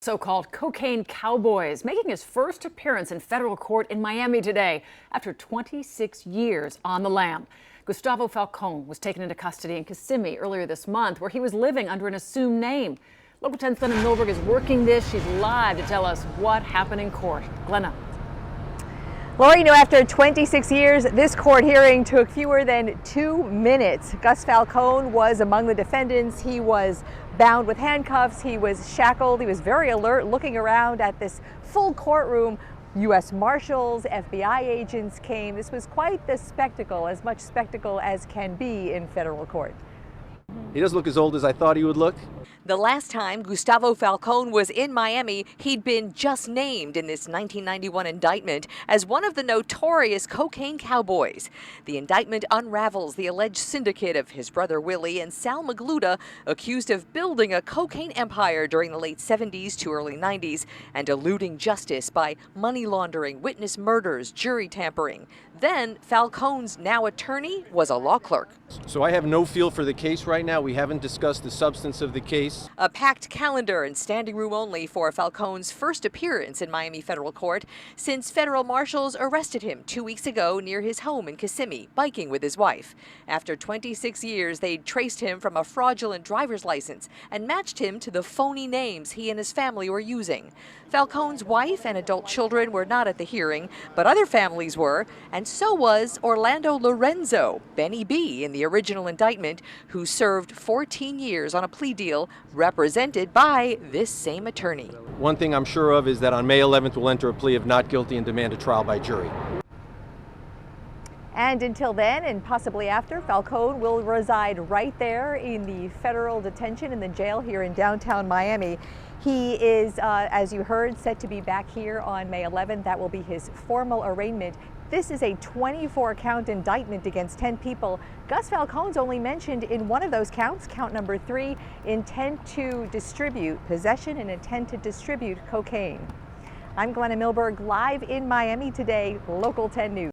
So-called cocaine Cowboys making his first appearance in federal court in Miami today after 26 years on the lam. Gustavo Falcon was taken into custody in Kissimmee earlier this month, where he was living under an assumed name. Local 10's Glenna Milberg is working this. She's live to tell us what happened in court. Glenna. Lori, after 26 years, this court hearing took fewer than 2 minutes. Gus Falcon was among the defendants. He was bound with handcuffs. He was shackled. He was very alert, looking around at this full courtroom. U.S. Marshals, FBI agents came. This was quite the spectacle, as much spectacle as can be in federal court. He doesn't look as old as I thought he would look. The last time Gustavo Falcon was in Miami, he'd been just named in this 1991 indictment as one of the notorious cocaine cowboys. The indictment unravels the alleged syndicate of his brother Willie and Sal Magluta, accused of building a cocaine empire during the late 70s to early 90s and eluding justice by money laundering, witness murders, jury tampering. Then Falcon's now attorney was a law clerk. So I have no feel for the case right now. We haven't discussed the substance of the case. A packed calendar and standing room only for Falcon's first appearance in Miami federal court since federal marshals arrested him 2 weeks ago near his home in Kissimmee, biking with his wife. After 26 years, they'd traced him from a fraudulent driver's license and matched him to the phony names he and his family were using. Falcon's wife and adult children were not at the hearing, but other families were, and so was Orlando Lorenzo, Benny B in the original indictment, who served 14 years on a plea deal represented by this same attorney. One thing I'm sure of is that on May 11th we'll enter a plea of not guilty and demand a trial by jury. And until then, and possibly after, Falcon will reside right there in the federal detention in the jail here in downtown Miami. He is, as you heard, set to be back here on May 11th. That will be his formal arraignment. This is a 24-count indictment against 10 people. Gus Falcon's only mentioned in one of those counts, count number 3, intent to distribute, possession and intent to distribute cocaine. I'm Glenna Milberg, live in Miami today, Local 10 News.